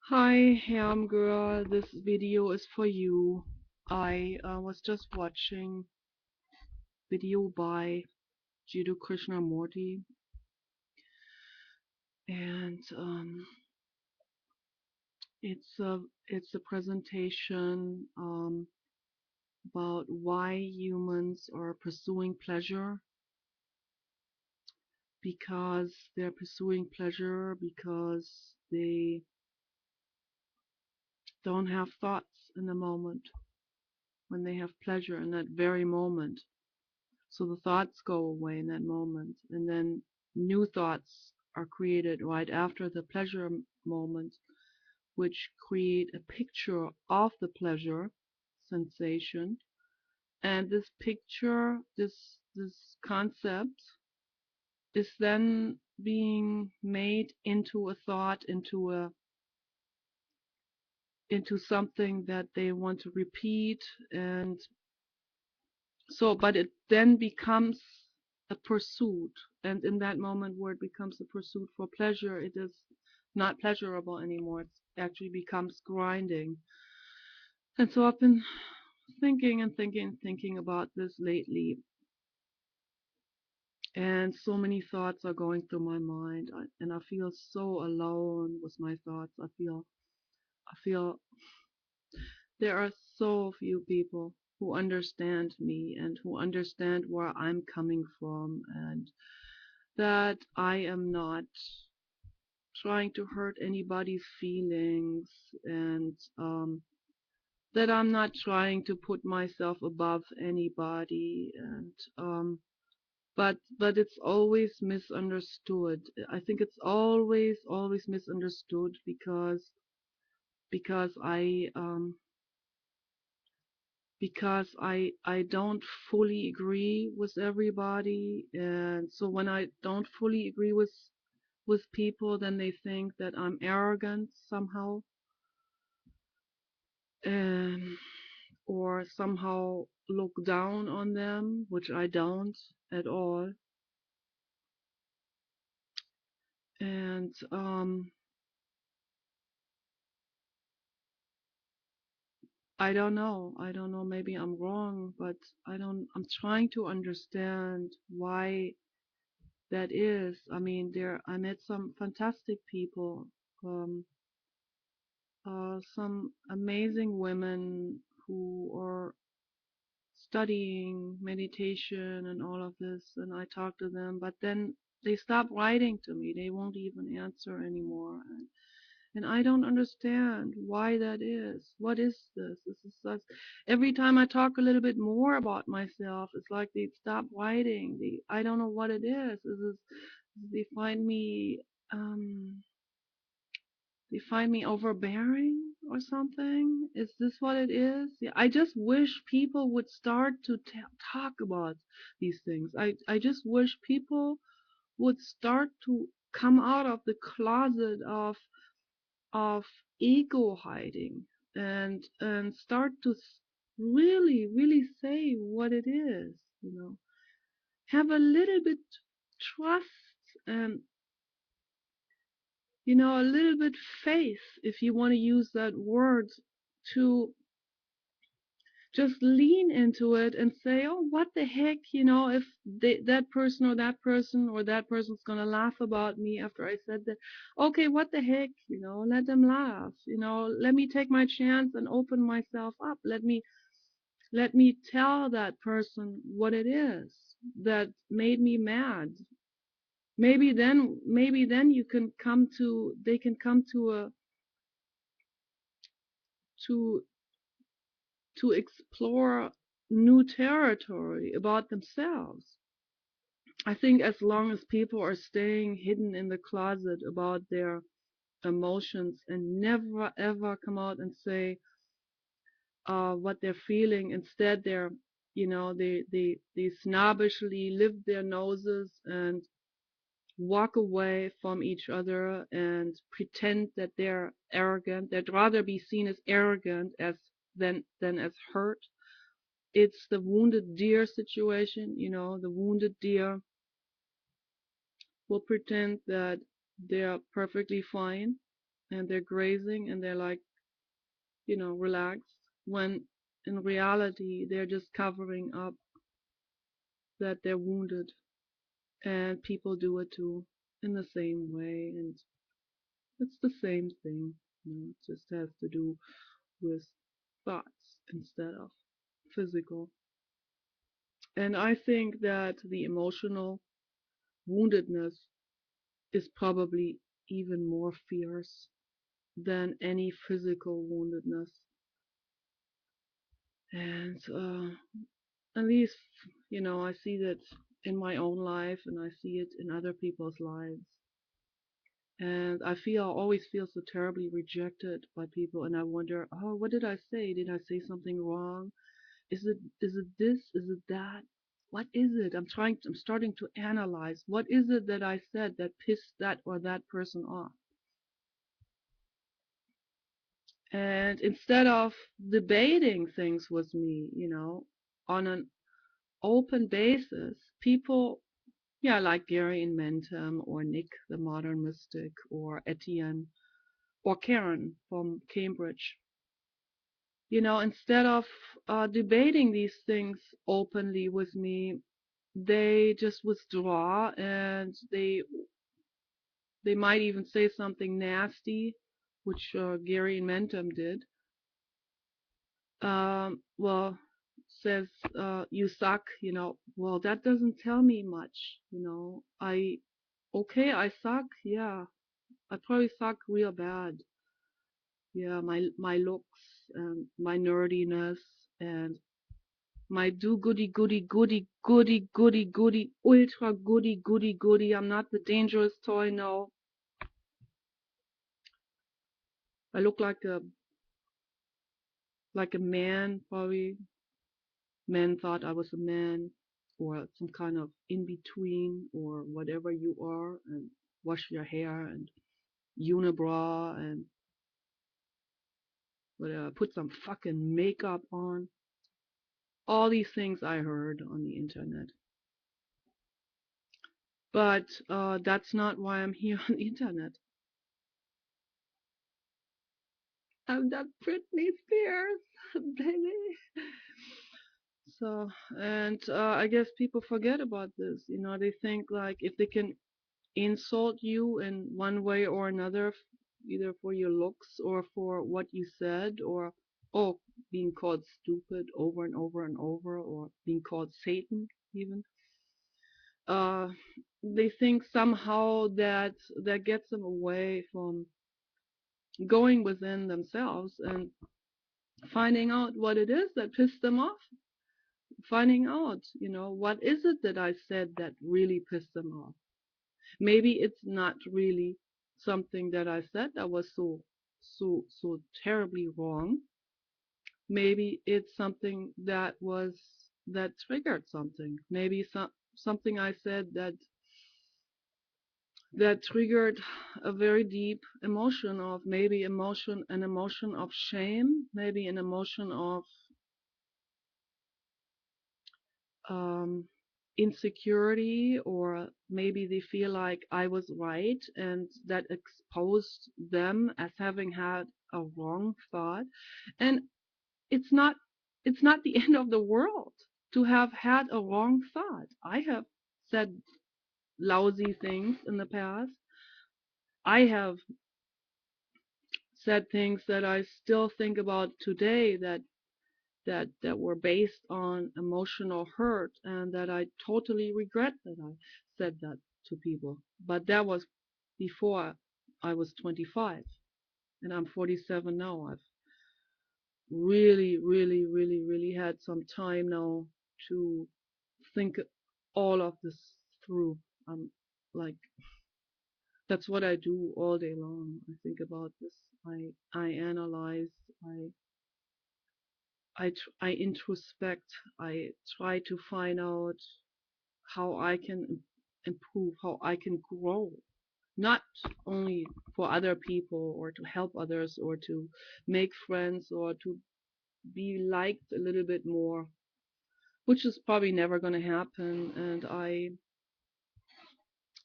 Hi, Hermgirl. This video is for you. I was just watching video by Jiddu Krishnamurti, and it's a presentation about why humans are pursuing pleasure, because they're pursuing pleasure because they don't have thoughts in the moment when they have pleasure in that very moment. So the thoughts go away in that moment, and then new thoughts are created right after the pleasure moment, which create a picture of the pleasure sensation. And this picture, this concept, is then being made into a thought, into something that they want to repeat. And so, but it then becomes a pursuit, and in that moment where it becomes a pursuit for pleasure, it is not pleasurable anymore. It actually becomes grinding. And so I've been thinking and thinking and thinking about this lately, and so many thoughts are going through my mind, and I feel so alone with my thoughts. I feel there are so few people who understand me and who understand where I'm coming from, and that I am not trying to hurt anybody's feelings, and that I'm not trying to put myself above anybody, and but it's always misunderstood. I think it's always misunderstood because I don't fully agree with everybody, and so when I don't fully agree with people, then they think that I'm arrogant somehow, um, or somehow look down on them, which I don't at all. And I don't know, maybe I'm wrong, but I'm trying to understand why that is. I mean, I met some fantastic people, um, some amazing women who are studying meditation and all of this, and I talk to them, but then they stop writing to me. They won't even answer anymore. And I don't understand why that is. What is this? This is such. Every time I talk a little bit more about myself, it's like they stop writing. I don't know what it is. They find me um they find me overbearing or something? Is this what it is? Yeah, I just wish people would start to talk about these things. I just wish people would start to come out of the closet of ego hiding, and start to really say what it is. You know, have a little bit trust, and a little bit faith, if you want to use that word, to just lean into it and say, oh, what the heck, if that person or that person or that person's going to laugh about me after I said that, okay, what the heck, let them laugh, let me take my chance and open myself up. Let me tell that person what it is that made me mad. Maybe then they can come to to explore new territory about themselves. I think as long as people are staying hidden in the closet about their emotions and never ever come out and say what they're feeling, instead they snobbishly lift their noses and walk away from each other and pretend that they're arrogant. They'd rather be seen as arrogant than as hurt. It's the wounded deer situation. The wounded deer will pretend that they're perfectly fine, and they're grazing and they're like, relaxed, when in reality they're just covering up that they're wounded. And people do it too in the same way, and it's the same thing. It just has to do with thoughts instead of physical. And I think that the emotional woundedness is probably even more fierce than any physical woundedness. And at least, I see that in my own life and I see it in other people's lives. And always feel so terribly rejected by people. And I wonder, oh, what did I say? Did I say something wrong? Is it this? Is it that? What is it? I'm starting to analyze. What is it that I said that pissed that or that person off? And instead of debating things with me, on an open basis, people, yeah, like Gary in Mentum or Nick, the modern mystic, or Etienne, or Karen from Cambridge, instead of debating these things openly with me, they just withdraw, and they might even say something nasty, which Gary and Mentum did. Well, says, you suck, well, that doesn't tell me much, okay, I suck, yeah, I probably suck real bad. Yeah, my looks and my nerdiness and my do goody goody goody goody goody goody ultra goody goody goody. I'm not the dangerous toy, no. I look like a man, probably. Men thought I was a man, or some kind of in between, or whatever you are, and wash your hair and unibrow and whatever, put some fucking makeup on. All these things I heard on the internet. But that's not why I'm here on the internet. I'm not Britney Spears, baby. So, and I guess people forget about this. They think like if they can insult you in one way or another, either for your looks or for what you said, or oh, being called stupid over and over and over, or being called Satan even. Uh, they think somehow that gets them away from going within themselves and finding out what it is that pissed them off. Finding out, what is it that I said that really pissed them off? Maybe it's not really something that I said that was so terribly wrong. Maybe it's something that triggered something. Maybe something I said that triggered a very deep emotion, of maybe an emotion of shame, maybe an emotion of um, insecurity, or maybe they feel like I was right and that exposed them as having had a wrong thought. And it's not it's not the end of the world to have had a wrong thought. I have said lousy things in the past. I have said things that I still think about today that were based on emotional hurt, and that I totally regret that I said that to people. But that was before I was 25, and I'm 47 now. I've really, really, really, really had some time now to think all of this through. I'm like, that's what I do all day long. I think about this. I analyze. I introspect. I try to find out how I can improve, how I can grow, not only for other people or to help others or to make friends or to be liked a little bit more, which is probably never going to happen. And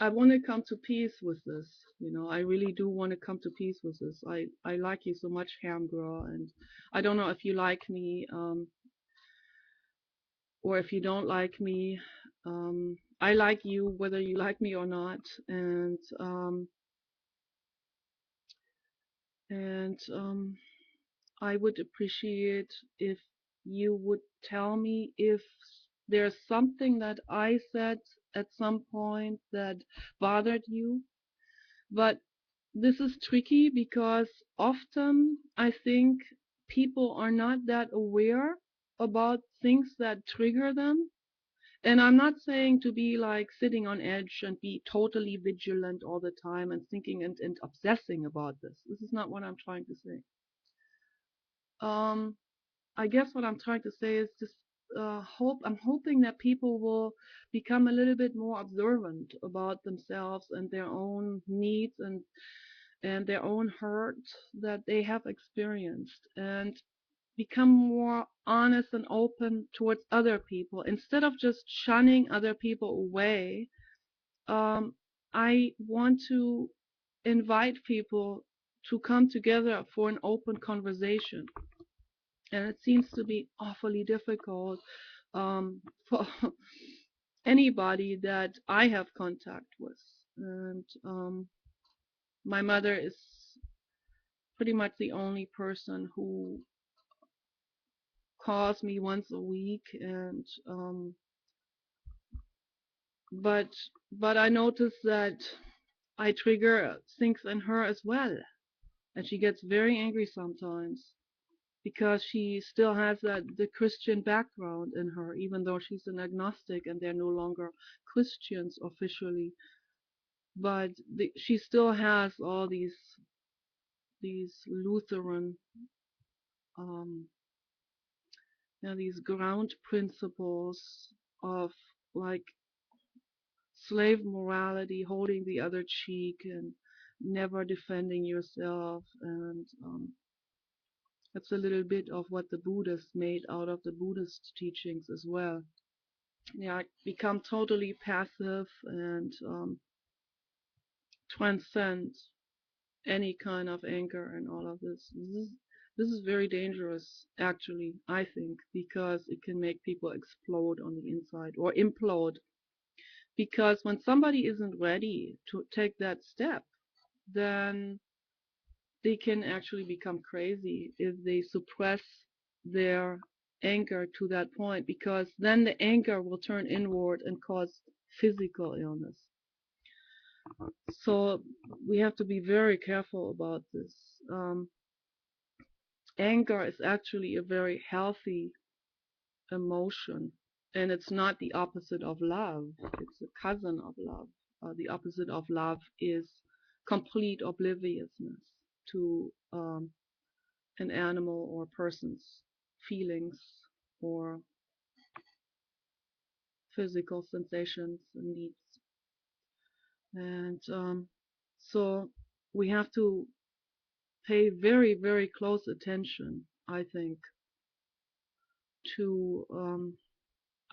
I want to come to peace with this. I really do want to come to peace with this. I like you so much, Hermgirl, and I don't know if you like me, or if you don't like me. I like you whether you like me or not, and I would appreciate if you would tell me if there's something that I said at some point that bothered you. But this is tricky because often I think people are not that aware about things that trigger them. And I'm not saying to be like sitting on edge and be totally vigilant all the time and thinking and obsessing about this. This is not what I'm trying to say. Um, I guess what I'm trying to say is just I'm hoping that people will become a little bit more observant about themselves and their own needs and their own hurt that they have experienced, and become more honest and open towards other people instead of just shunning other people away. um, I want to invite people to come together for an open conversation, and it seems to be awfully difficult for anybody that I have contact with. And my mother is pretty much the only person who calls me once a week, and but I notice that I trigger things in her as well, and she gets very angry sometimes because she still has the Christian background in her, even though she's an agnostic and they're no longer Christians officially. But she still has all these Lutheran, um, these ground principles of like slave morality, holding the other cheek, and never defending yourself. And that's a little bit of what the Buddhists made out of the Buddhist teachings as well. Yeah, become totally passive and transcend any kind of anger and all of this. This is very dangerous, actually, I think, because it can make people explode on the inside or implode. Because when somebody isn't ready to take that step, then they can actually become crazy if they suppress their anger to that point, because then the anger will turn inward and cause physical illness. So we have to be very careful about this. Anger is actually a very healthy emotion, and it's not the opposite of love. It's a cousin of love. The opposite of love is complete obliviousness to an animal or person's feelings or physical sensations and needs. And so we have to pay very, very close attention, I think, to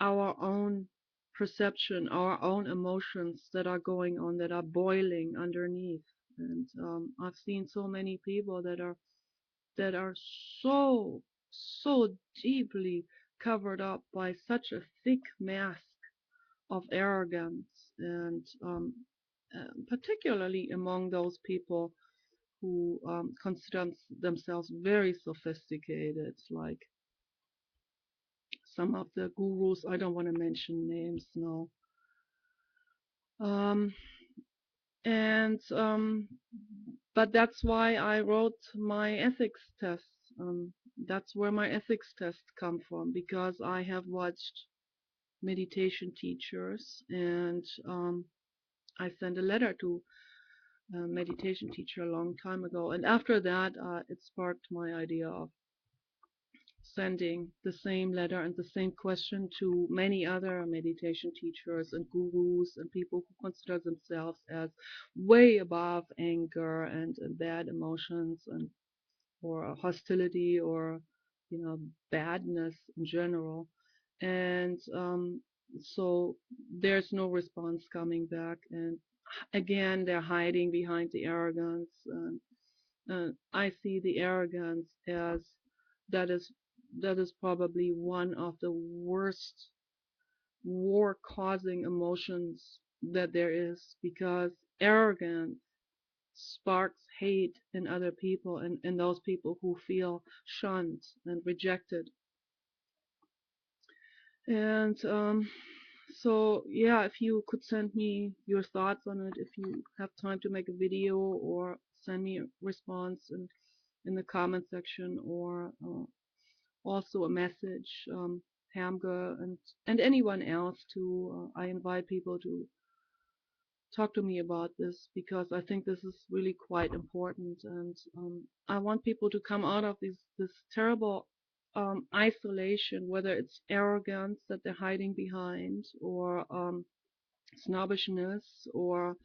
our own perception, our own emotions that are going on, that are boiling underneath. And I've seen so many people that are so so deeply covered up by such a thick mask of arrogance, and particularly among those people who consider themselves very sophisticated, like some of the gurus. I don't want to mention names now. Um, and but that's why I wrote my ethics tests. That's where my ethics tests come from, because I have watched meditation teachers, and I sent a letter to a meditation teacher a long time ago, and after that it sparked my idea of sending the same letter and the same question to many other meditation teachers and gurus and people who consider themselves as way above anger and bad emotions, and or hostility, or badness in general. And so there's no response coming back, and again, they're hiding behind the arrogance. I see the arrogance as that is that is probably one of the worst war causing emotions that there is, because arrogance sparks hate in other people, and those people who feel shunned and rejected. And so yeah, if you could send me your thoughts on it, if you have time to make a video, or send me a response in the comment section, or also a message, Hermgirl, and anyone else too. I invite people to talk to me about this, because I think this is really quite important, and I want people to come out of this terrible isolation, whether it's arrogance that they're hiding behind, or snobbishness, or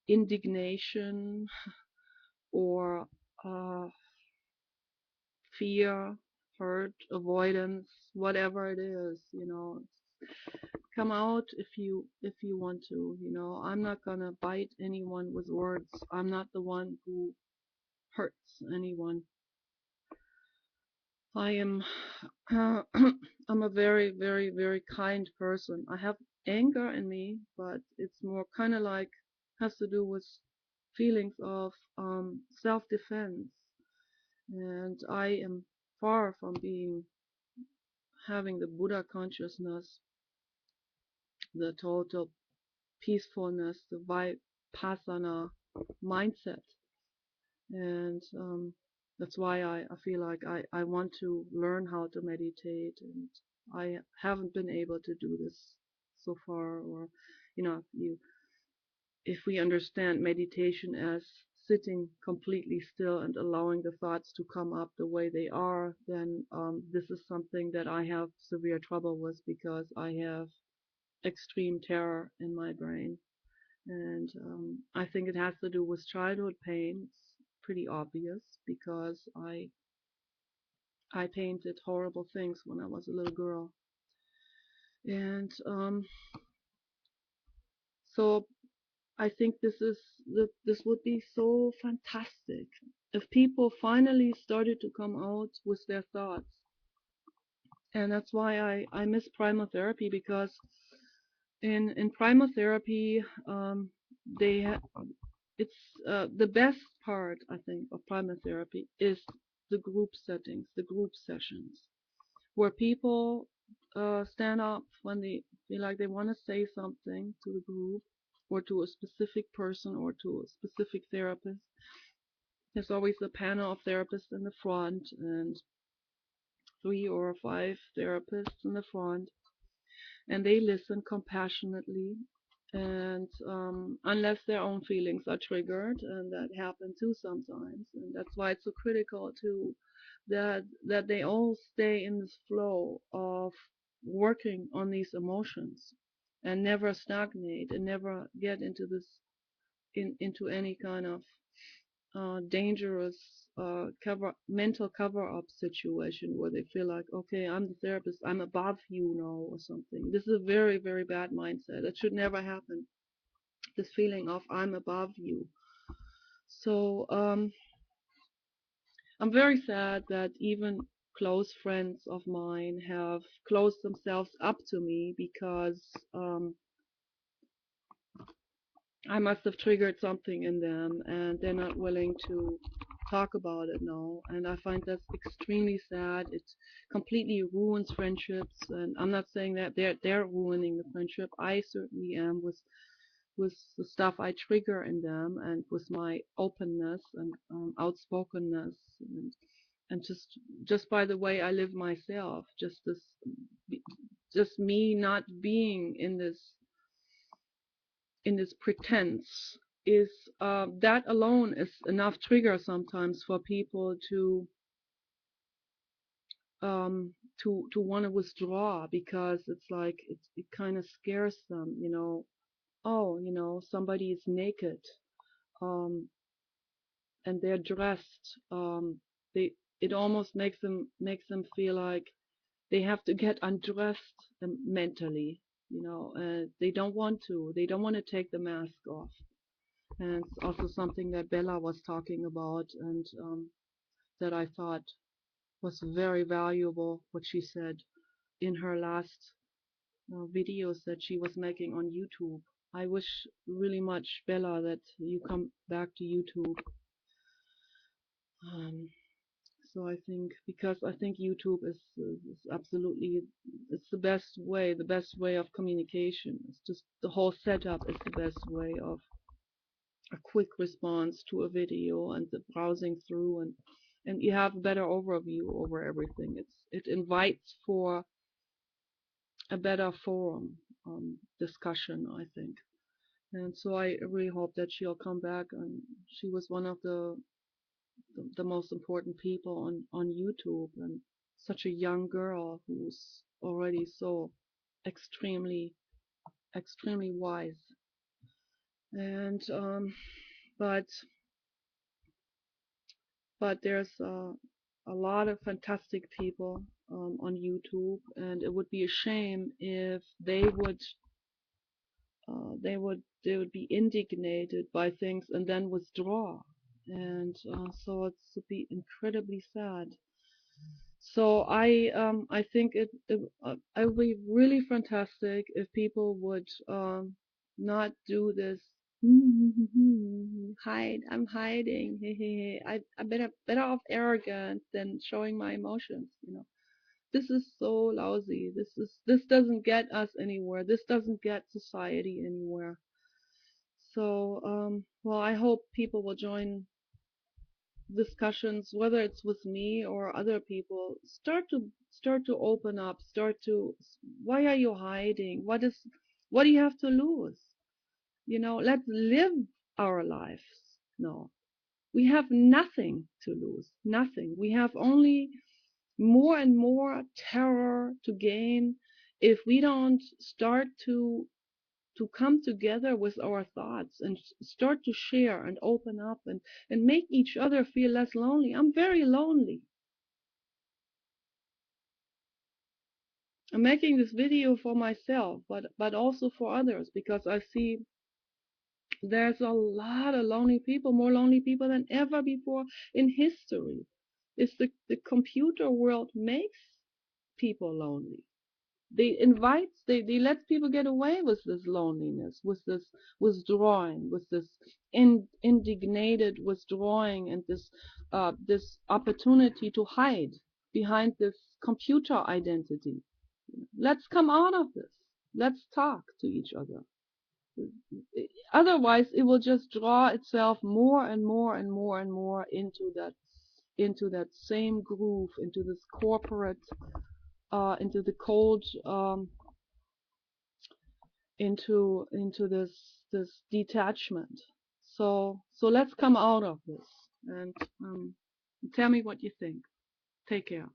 indignation, or uh, fear, hurt, avoidance, whatever it is, come out if you want to. I'm not gonna bite anyone with words. I'm not the one who hurts anyone. I am I'm a very, very, very kind person. I have anger in me, but it's more kind of like, has to do with feelings of self-defense, and I am far from being having the Buddha consciousness, the total peacefulness, the vipassana mindset. And that's why I feel like I want to learn how to meditate, and I haven't been able to do this so far. Or, if we understand meditation as sitting completely still and allowing the thoughts to come up the way they are, then this is something that I have severe trouble with, because I have extreme terror in my brain. And I think it has to do with childhood pain. It's pretty obvious, because I painted horrible things when I was a little girl. And so I think this would be so fantastic if people finally started to come out with their thoughts. And that's why I miss primal therapy, because in primal therapy, they it's the best part, I think, of primal therapy is the group settings, the group sessions, where people stand up when they feel like they want to say something to the group, or to a specific person, or to a specific therapist. There's always a panel of therapists in the front, and 3 or 5 therapists in the front, and they listen compassionately. And unless their own feelings are triggered, and that happens too sometimes, and that's why it's so critical to that they all stay in this flow of working on these emotions, and never stagnate, and never get into this into any kind of dangerous mental cover-up situation, where they feel like, okay, I'm the therapist, I'm above you now, or something. This is a very, very bad mindset. It should never happen. This feeling of I'm above you. So I'm very sad that even close friends of mine have closed themselves up to me, because I must have triggered something in them, and they're not willing to talk about it now. And I find that's extremely sad. It completely ruins friendships, and I'm not saying that they're ruining the friendship. I certainly am, with the stuff I trigger in them, and with my openness and outspokenness, and just by the way I live myself, just me not being in this pretense, is that alone is enough trigger sometimes for people um, to want to withdraw, because it's like it kind of scares them, oh, somebody is naked, um, and they're dressed, they it almost makes them feel like they have to get undressed mentally. They don't want to. They don't want to take the mask off. And it's also something that Bella was talking about, and that I thought was very valuable, what she said in her last videos that she was making on YouTube. I wish really much, Bella, that you come back to YouTube. Um, so I think, because I think YouTube is absolutely, it's the best way of communication. It's just the whole setup is the best way of a quick response to a video and the browsing through, and you have a better overview over everything. It invites for a better forum discussion, I think. And so I really hope that she'll come back. And she was one of the most important people on YouTube, and such a young girl who's already so extremely extremely wise. And but there's a lot of fantastic people on YouTube, and it would be a shame if they would be indignated by things and then withdraw. And so it would be incredibly sad. So I think it would be really fantastic if people would not do this. Hide. I'm hiding. I better off arrogance than showing my emotions. This is so lousy. This doesn't get us anywhere. This doesn't get society anywhere. So well, I hope people will join discussions, whether it's with me or other people. Start to open up. Why are you hiding? What do you have to lose? Let's live our lives. No, we have nothing to lose. Nothing. We have only more and more terror to gain if we don't start to come together with our thoughts and start to share and open up and make each other feel less lonely. I'm very lonely. I'm making this video for myself, but also for others, because I see there's a lot of lonely people, more lonely people than ever before in history. It's the computer world makes people lonely. They let people get away with this loneliness, with this withdrawing, with this indignated withdrawing, and this opportunity to hide behind this computer identity. Let's come out of this. Let's talk to each other. Otherwise, it will just draw itself more and more and more and more into that same groove, into this corporate, into the cold, into this detachment. So let's come out of this, and tell me what you think. Take care.